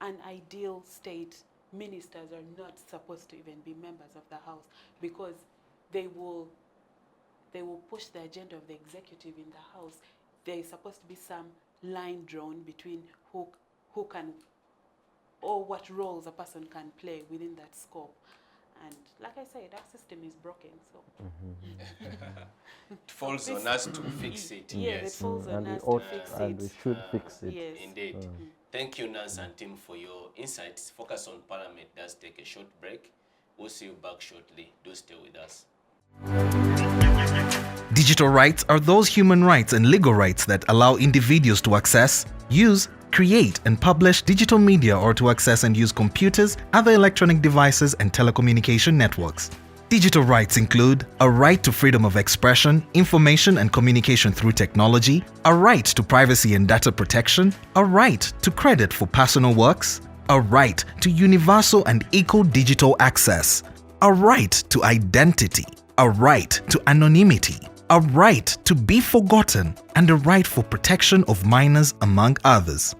an ideal state, ministers are not supposed to even be members of the House, because they will push the agenda of the executive in the House. There is supposed to be some line drawn between who can, or what roles a person can play within that scope. And like I said, our system is broken, so it falls on us to fix it. Yes, it falls on us to fix it. And we should fix it. Yes. Indeed. Thank you, Nancy and Tim, for your insights. Focus on Parliament does take a short break. We'll see you back shortly. Do stay with us. Digital rights are those human rights and legal rights that allow individuals to access, use, create and publish digital media, or to access and use computers, other electronic devices and telecommunication networks. Digital rights include a right to freedom of expression, information and communication through technology, a right to privacy and data protection, a right to credit for personal works, a right to universal and equal digital access, a right to identity, a right to anonymity, a right to be forgotten, and a right for protection of minors, among others.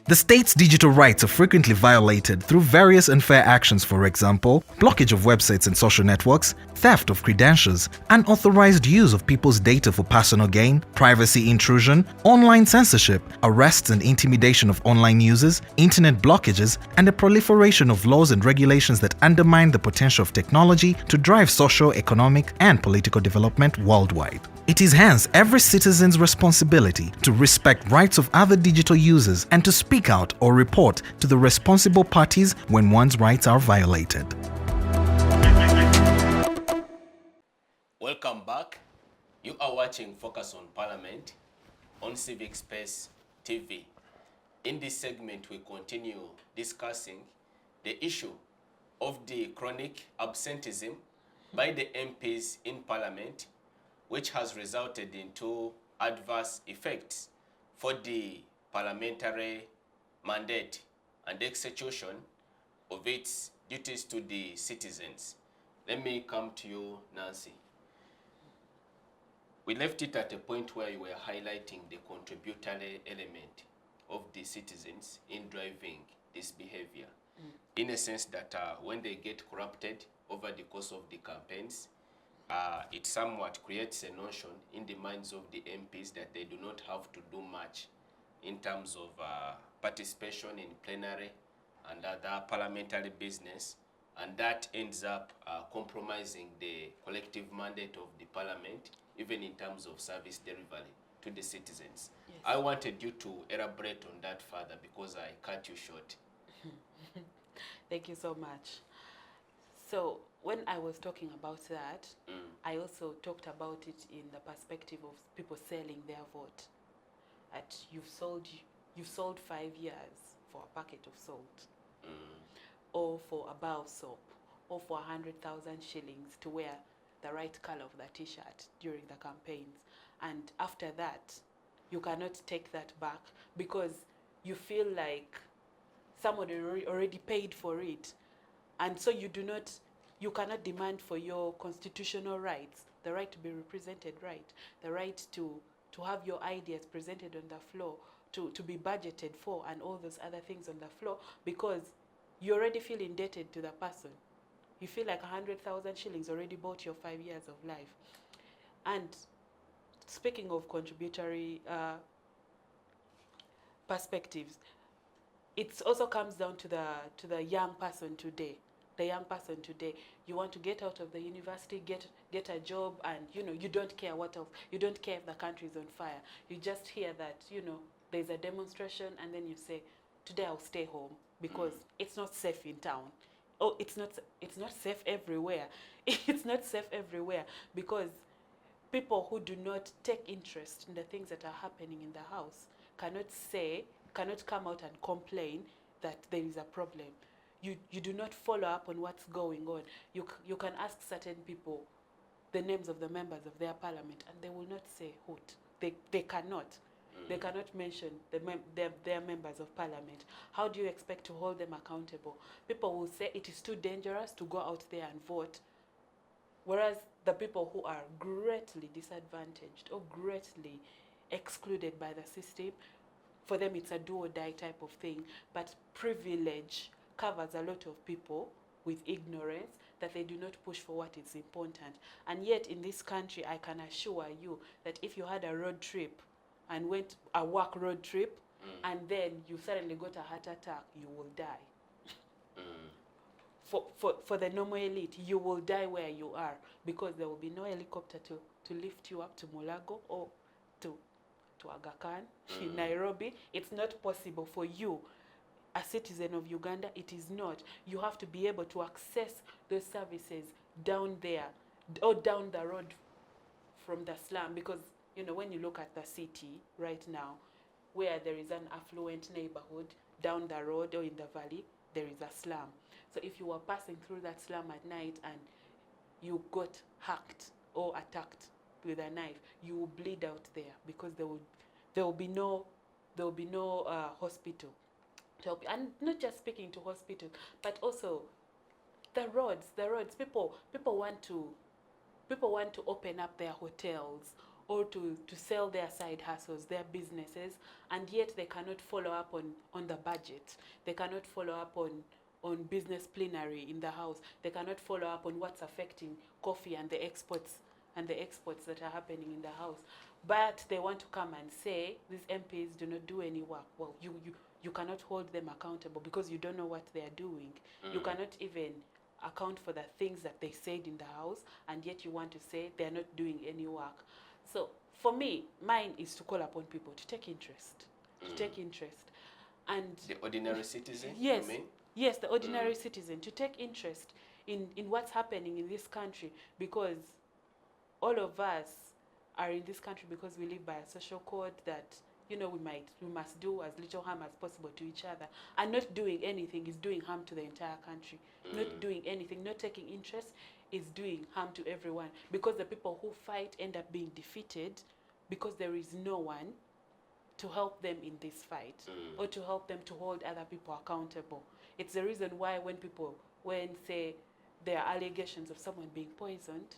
The state's digital rights are frequently violated through various unfair actions, for example, blockage of websites and social networks, theft of credentials, unauthorized use of people's data for personal gain, privacy intrusion, online censorship, arrests and intimidation of online users, internet blockages, and the proliferation of laws and regulations that undermine the potential of technology to drive social, economic, and political development worldwide. It is hence every citizen's responsibility to respect rights of other digital users and to speak out or report to the responsible parties when one's rights are violated. Welcome back. You are watching Focus on Parliament on Civic Space TV. In this segment, we continue discussing the issue of the chronic absenteeism by the MPs in Parliament, which has resulted into adverse effects for the parliamentary mandate and execution of its duties to the citizens. Let me come to you, Nancy. We left it at a point where you were highlighting the contributory element of the citizens in driving this behavior. In a sense that when they get corrupted over the course of the campaigns, it somewhat creates a notion in the minds of the MPs that they do not have to do much in terms of participation in plenary and other parliamentary business, and that ends up compromising the collective mandate of the parliament, even in terms of service delivery to the citizens. Yes. I wanted you to elaborate on that further because I cut you short. Thank you so much. So when I was talking about that, I also talked about it in the perspective of people selling their vote. That you've sold 5 years for a packet of salt, or for a bar of soap, or for 100,000 shillings to wear the right color of the t-shirt during the campaigns. And after that, you cannot take that back because you feel like somebody already paid for it. And so you cannot demand for your constitutional rights, the right to be represented, the right to have your ideas presented on the floor, to be budgeted for, and all those other things on the floor, because you already feel indebted to the person. You feel like 100,000 shillings already bought your 5 years of life. And speaking of contributory perspectives, it also comes down to the young person today. The young person today, you want to get out of the university, get a job, and you don't care what else. You don't care if the country is on fire. You just hear that there's a demonstration, and then you say, today I'll stay home because it's not safe in town. Oh, it's not safe everywhere. It's not safe everywhere because people who do not take interest in the things that are happening in the house cannot come out and complain that there is a problem. You do not follow up on what's going on. You can ask certain people the names of the members of their parliament, and they will not say hoot. They cannot. They cannot mention their members of parliament. How do you expect to hold them accountable? People will say it is too dangerous to go out there and vote, whereas the people who are greatly disadvantaged or greatly excluded by the system, for them it's a do or die type of thing. But privilege covers a lot of people with ignorance, that they do not push for what is important. And yet in this country, I can assure you that if you had a road trip and went a work road trip, and then you suddenly got a heart attack, you will die. For the normal elite, you will die where you are, because there will be no helicopter to lift you up to Mulago or to Aga Khan in Nairobi. It's not possible for you, a citizen of Uganda. It is not. You have to be able to access those services down there or down the road from the slum, because when you look at the city right now, where there is an affluent neighborhood, down the road or in the valley, there is a slum. So if you were passing through that slum at night and you got hacked or attacked with a knife, you will bleed out there, because there will be no hospital to help you. And not just speaking to hospital, but also the roads. People want to open up their hotels or to sell their side hustles, their businesses, and yet they cannot follow up on the budget. They cannot follow up on business plenary in the house. They cannot follow up on what's affecting coffee and the exports that are happening in the house. But they want to come and say these MPs do not do any work. Well, you cannot hold them accountable because you don't know what they are doing. You cannot even account for the things that they said in the house, and yet you want to say they're not doing any work. So for me, mine is to call upon people to take interest. And the ordinary citizen, yes, you mean? Yes, the ordinary citizen, to take interest in what's happening in this country, because all of us are in this country because we live by a social code that we must do as little harm as possible to each other, and not doing anything is doing harm to the entire country. Not doing anything, not taking interest, is doing harm to everyone, because the people who fight end up being defeated, because there is no one to help them in this fight, or to help them to hold other people accountable. It's the reason why when say there are allegations of someone being poisoned,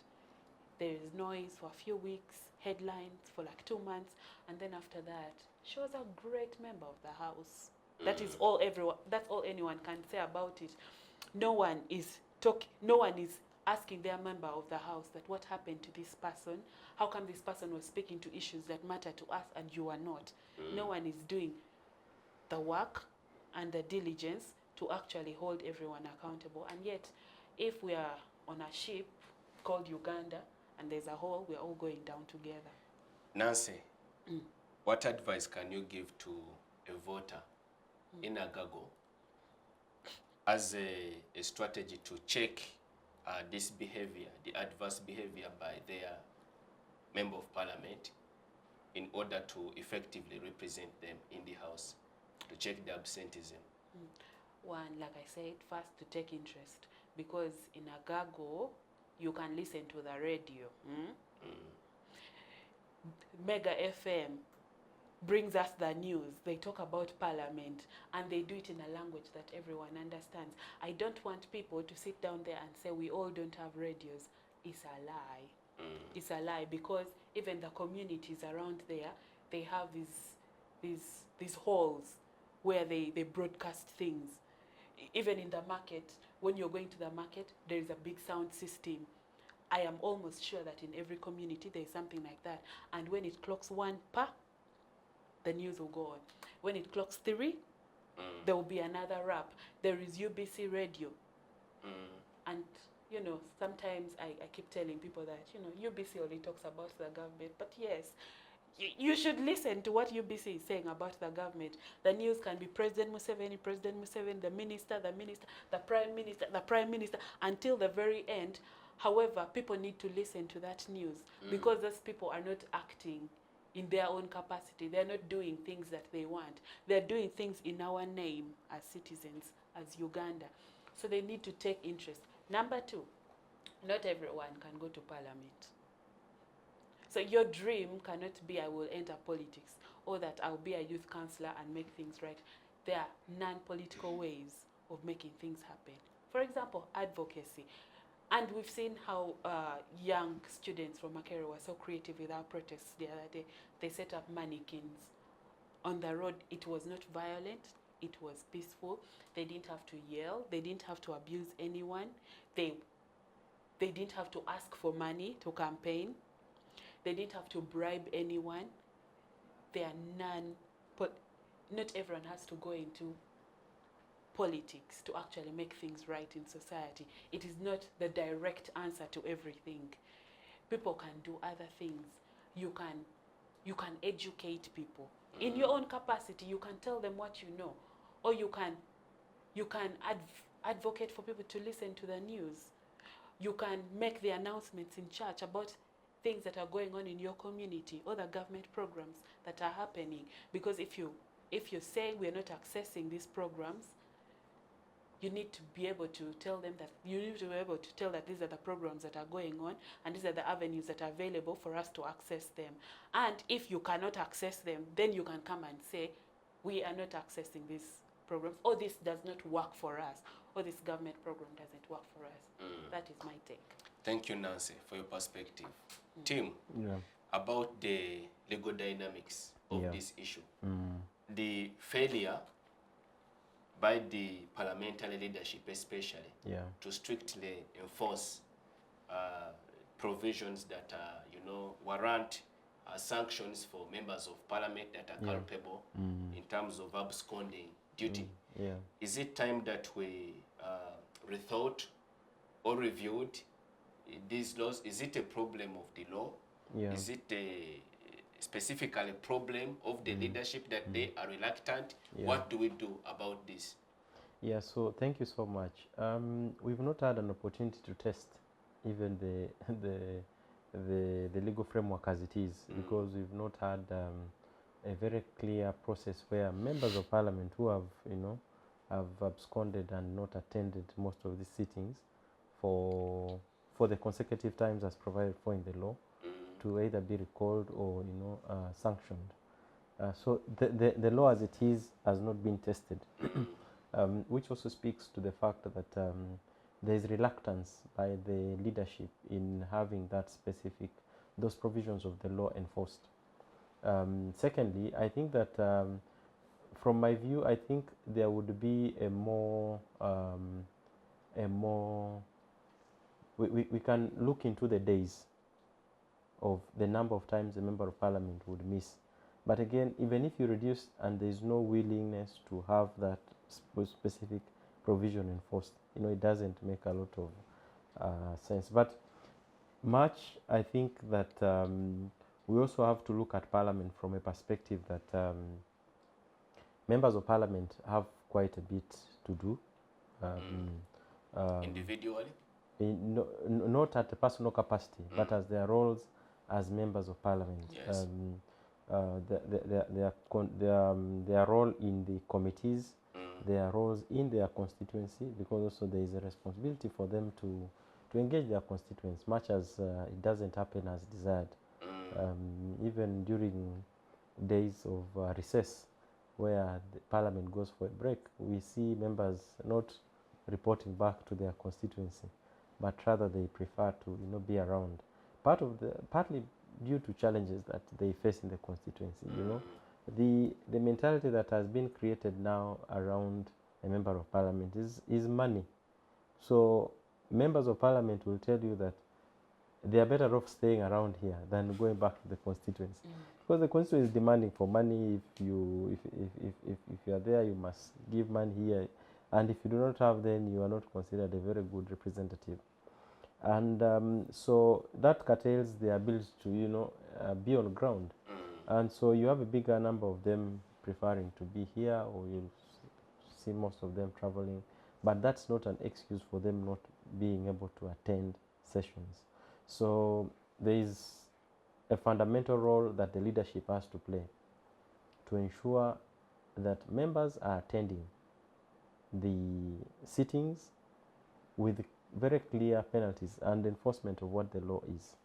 there is noise for a few weeks, headlines for like 2 months, and then after that, she was a great member of the House. That is all that's all anyone can say about it. No one is asking their member of the House that what happened to this person, how come this person was speaking to issues that matter to us and you are not. No one is doing the work and the diligence to actually hold everyone accountable. And yet, if we are on a ship called Uganda and there's a hole, we're all going down together. Nancy, what advice can you give to a voter in Agago as a strategy to check this behavior, the adverse behavior by their member of parliament, in order to effectively represent them in the House, to check the absenteeism? One, like I said, first to take interest, because in Agago, you can listen to the radio. Mega FM brings us the news. They talk about parliament and they do it in a language that everyone understands. I don't want people to sit down there and say we all don't have radios. It's a lie. It's a lie, because even the communities around there, they have these halls where they broadcast things. Even in the market, when you're going to the market, there is a big sound system. I am almost sure that in every community there is something like that. And when it clocks 1 pa, the news will go on. When it clocks 3, there will be another rap. There is UBC radio. And, you know, sometimes I keep telling people that, you know, UBC only talks about the government. But yes, you should listen to what UBC is saying about the government. The news can be President Museveni, the minister, the prime minister, until the very end. However, people need to listen to that news, because those people are not acting in their own capacity. They're not doing things that they want. They're doing things in our name as citizens, as Uganda. So they need to take interest. Number 2, not everyone can go to parliament. So your dream cannot be I will enter politics, or that I'll be a youth councillor and make things right. There are non-political ways of making things happen. For example, advocacy. And we've seen how young students from Makere were so creative with our protests the other day. They set up mannequins on the road. It was not violent. It was peaceful. They didn't have to yell. They didn't have to abuse anyone. They didn't have to ask for money to campaign. They didn't have to bribe anyone. They are not everyone has to go into politics to actually make things right in society. It is not the direct answer to everything. People can do other things. You can educate people. In your own capacity, you can tell them what you know. Or you can advocate for people to listen to the news. You can make the announcements in church about things that are going on in your community, or the government programs that are happening. Because if you're saying we're not accessing these programs, you need to be able to tell them that these are the programs that are going on, and these are the avenues that are available for us to access them. And if you cannot access them, then you can come and say, we are not accessing these programs, or this does not work for us, or this government program doesn't work for us. That is my take. Thank you, Nancy, for your perspective. Tim, about the legal dynamics of this issue. The failure by the parliamentary leadership especially to strictly enforce provisions that warrant sanctions for members of parliament that are culpable in terms of absconding duty. Is it time that we rethought or reviewed these laws? Is it a problem of the law? Is it specifically a problem of the leadership that they are reluctant? What do we do about this? So thank you so much. We've not had an opportunity to test even the legal framework as it is, because we've not had a very clear process where members of parliament who have absconded and not attended most of these sittings for the consecutive times as provided for in the law, to either be recalled or sanctioned. So the law as it is has not been tested, which also speaks to the fact that there is reluctance by the leadership in having those provisions of the law enforced. Secondly, I think that from my view, I think there would be we can look into the days of the number of times a member of parliament would miss. But again, even if you reduce and there is no willingness to have that specific provision enforced, it doesn't make a lot of sense. But I think that we also have to look at parliament from a perspective that members of parliament have quite a bit to do. Individually? Not at a personal capacity, but as their roles as members of parliament. Yes. Their role in the committees, their roles in their constituency, because also there is a responsibility for them to engage their constituents, much as it doesn't happen as desired. Even during days of recess, where the parliament goes for a break, we see members not reporting back to their constituency, but rather they prefer to be around. Partly due to challenges that they face in the constituency. The mentality that has been created now around a member of parliament is money. So members of parliament will tell you that they are better off staying around here than going back to the constituency, because the constituency is demanding for money. If you are there, you must give money here, and if you do not have, then you are not considered a very good representative. And so that curtails their ability to be on ground. And so you have a bigger number of them preferring to be here, or you'll see most of them traveling, but that's not an excuse for them not being able to attend sessions. So there is a fundamental role that the leadership has to play to ensure that members are attending the sittings with very clear penalties and enforcement of what the law is.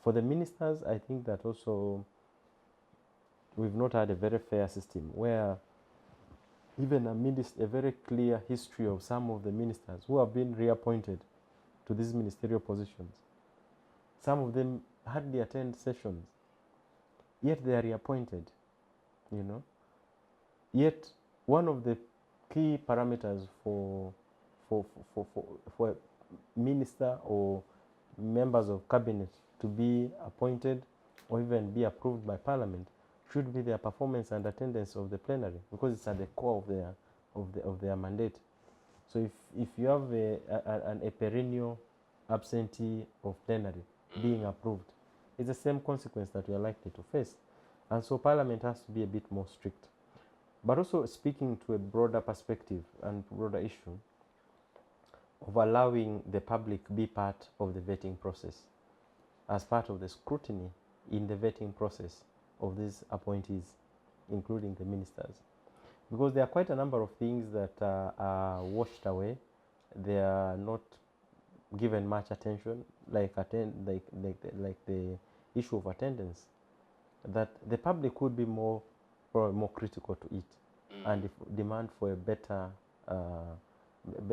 For the ministers, I think that also we've not had a very fair system where even amidst a very clear history of some of the ministers who have been reappointed to these ministerial positions, some of them hardly attend sessions, yet they are reappointed, Yet one of the key parameters for a minister or members of cabinet to be appointed or even be approved by parliament should be their performance and attendance of the plenary, because it's at the core of their mandate. So if you have a perennial absentee of plenary being approved, it's the same consequence that we are likely to face. And so parliament has to be a bit more strict. But also speaking to a broader perspective and broader issue of allowing the public be part of the vetting process, as part of the scrutiny in the vetting process of these appointees, including the ministers. Because there are quite a number of things that are washed away. They are not given much attention, like the issue of attendance, that the public would be more critical to it, and demand for a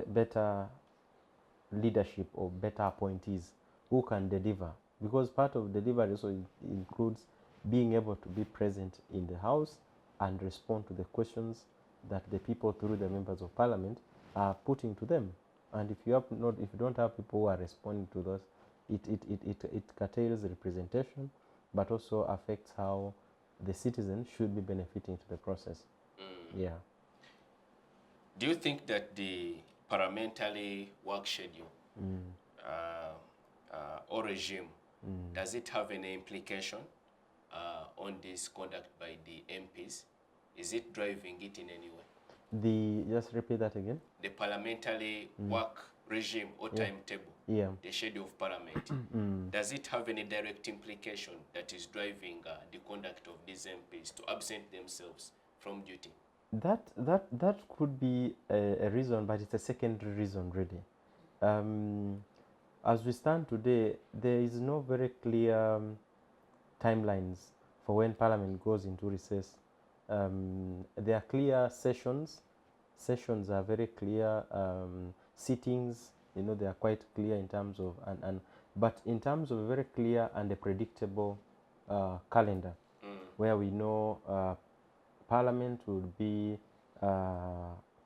better leadership or better appointees who can deliver. Because part of delivery also includes being able to be present in the House and respond to the questions that the people, through the members of parliament, are putting to them. And if you don't have people who are responding to those, it curtails representation, but also affects how the citizens should be benefiting to the process. Yeah. Do you think that the parliamentary work schedule or regime, does it have any implication on this conduct by the MPs? Is it driving it in any way? Just repeat that again. The parliamentary work regime or timetable, the schedule of parliament, does it have any direct implication that is driving the conduct of these MPs to absent themselves from duty? That could be a reason, but it's a secondary reason, really. As we stand today, there is no very clear timelines for when Parliament goes into recess There are clear sessions. Sessions are very clear. Sittings, they are quite clear in terms of but in terms of a very clear and a predictable calendar, where we know Parliament will be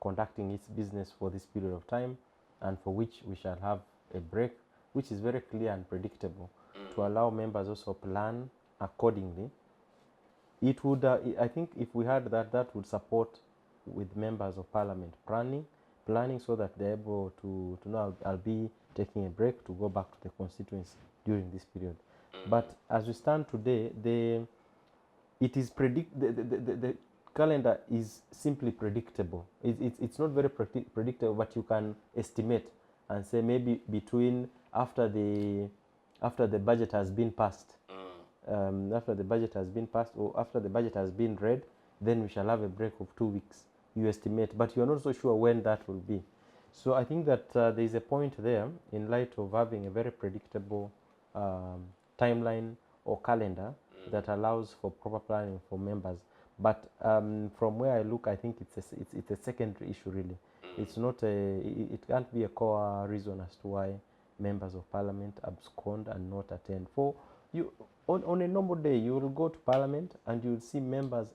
conducting its business for this period of time, and for which we shall have a break, which is very clear and predictable, to allow members also plan accordingly. It would, I think, if we had that, that would support with members of Parliament planning, so that they're able to know I'll be taking a break to go back to the constituency during this period. But as we stand today, the calendar is simply predictable. It's not very predictable, but you can estimate and say maybe between after the budget has been passed, after the budget has been passed, or after the budget has been read, then we shall have a break of 2 weeks. You estimate, but you're not so sure when that will be. So I think that there is a point there, in light of having a very predictable timeline or calendar that allows for proper planning for members. But from where I look, I think it's a secondary issue, really. It's not it can't be a core reason as to why members of Parliament abscond and not attend. For you, on a normal day, you will go to Parliament and you will see members,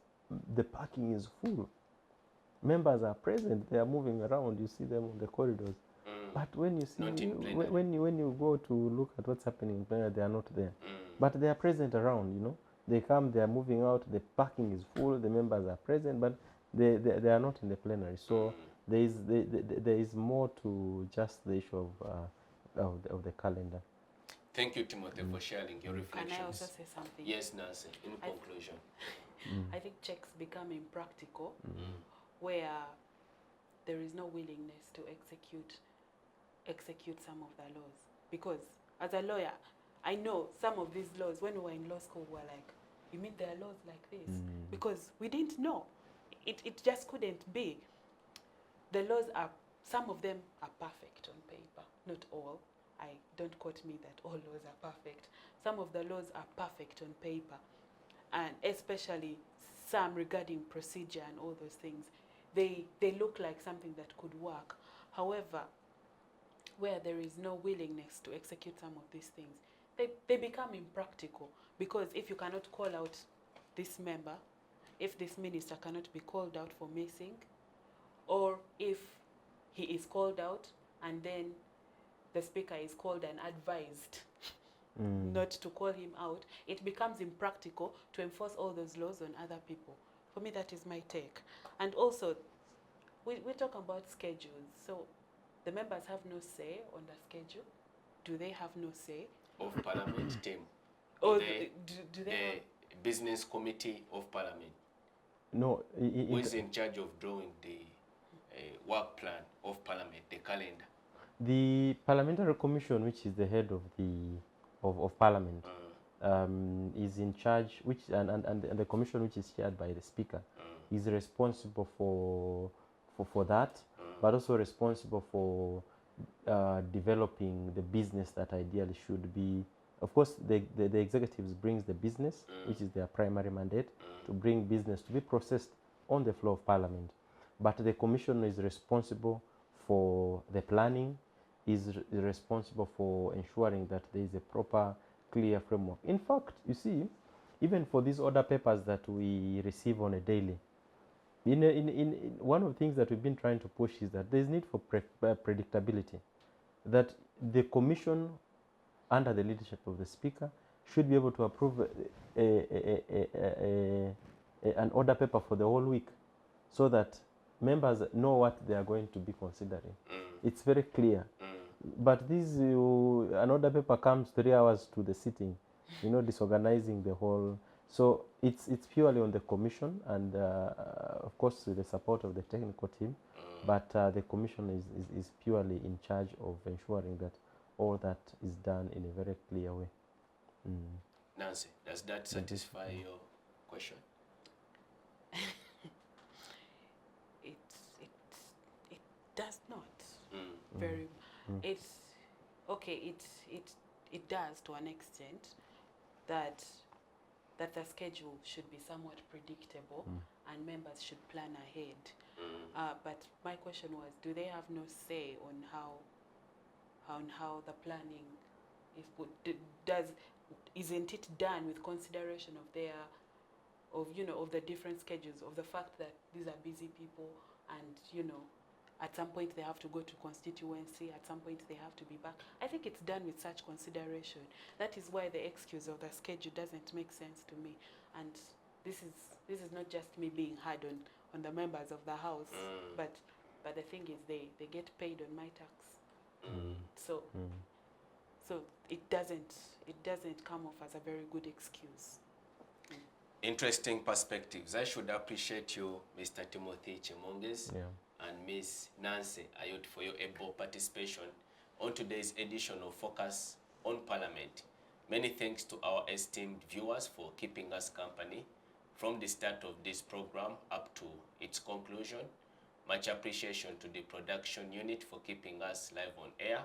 the parking is full. Members are present, they are moving around, you see them on the corridors. But when you see, when you go to look at what's happening in plenary, they are not there. But they are present around, They come, they are moving out, the parking is full, the members are present, but they are not in the plenary. So there is more to just the issue of the calendar. Thank you, Timothy, for sharing your reflections. Can I also say something? Yes, Nancy, in conclusion. I think checks become impractical where there is no willingness to execute some of the laws. Because as a lawyer, I know some of these laws, when we were in law school, we were like, you mean there are laws like this? Because we didn't know. It just couldn't be. The laws are, some of them are perfect on paper, not all. Don't quote me that all laws are perfect. Some of the laws are perfect on paper, and especially some regarding procedure and all those things. They look like something that could work. However, where there is no willingness to execute some of these things, they become impractical. Because if you cannot call out this member, if this minister cannot be called out for missing, or if he is called out and then the speaker is called and advised not to call him out, it becomes impractical to enforce all those laws on other people. For me, that is my take. And also, we talk about schedules. So the members have no say on the schedule. Do they have no say? Of Parliament team. Or do they business committee of Parliament? No. Who is in charge of drawing the work plan of Parliament, the calendar? The Parliamentary Commission, which is the head of of Parliament, is in charge, and the commission, which is chaired by the Speaker, is responsible for that, but also responsible for developing the business that ideally should be. Of course, the executives brings the business, which is their primary mandate, to bring business to be processed on the floor of Parliament. But the commission is responsible for the planning, is responsible for ensuring that there is a proper, clear framework. In fact, you see, even for these order papers that we receive on a daily, in one of the things that we've been trying to push is that there's need for predictability, that the commission, under the leadership of the Speaker, should be able to approve an order paper for the whole week, so that members know what they are going to be considering. It's very clear. But an order paper comes 3 hours to the sitting, disorganizing the whole. So it's purely on the commission, and of course with the support of the technical team. But the commission is purely in charge of ensuring that all that is done in a very clear way. Nancy, does that satisfy your question? It does not. Very. It's okay. It does to an extent that the schedule should be somewhat predictable, and members should plan ahead. But my question was, do they have no say on how the planning is put? Isn't it done with consideration of the different schedules, of the fact that these are busy people, and at some point they have to go to constituency, at some point they have to be back. I think it's done with such consideration. That is why the excuse of the schedule doesn't make sense to me. And this is not just me being hard on the members of the house, but the thing is they get paid on my tax. So it doesn't come off as a very good excuse. Interesting perspectives. I should appreciate you, Mr. Timothy Chemonges, and Ms. Nancy Ayot, for your able participation on today's edition of Focus on Parliament. Many thanks to our esteemed viewers for keeping us company from the start of this program up to its conclusion. Much appreciation to the production unit for keeping us live on air.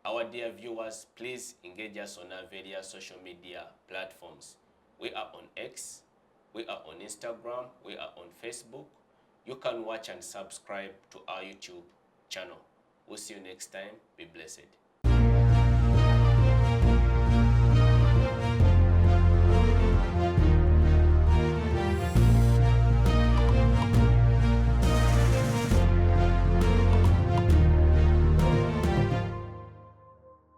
Our dear viewers, please engage us on our various social media platforms. We are on X, we are on Instagram, we are on Facebook. You can watch and subscribe to our YouTube channel. We'll see you next time. Be blessed.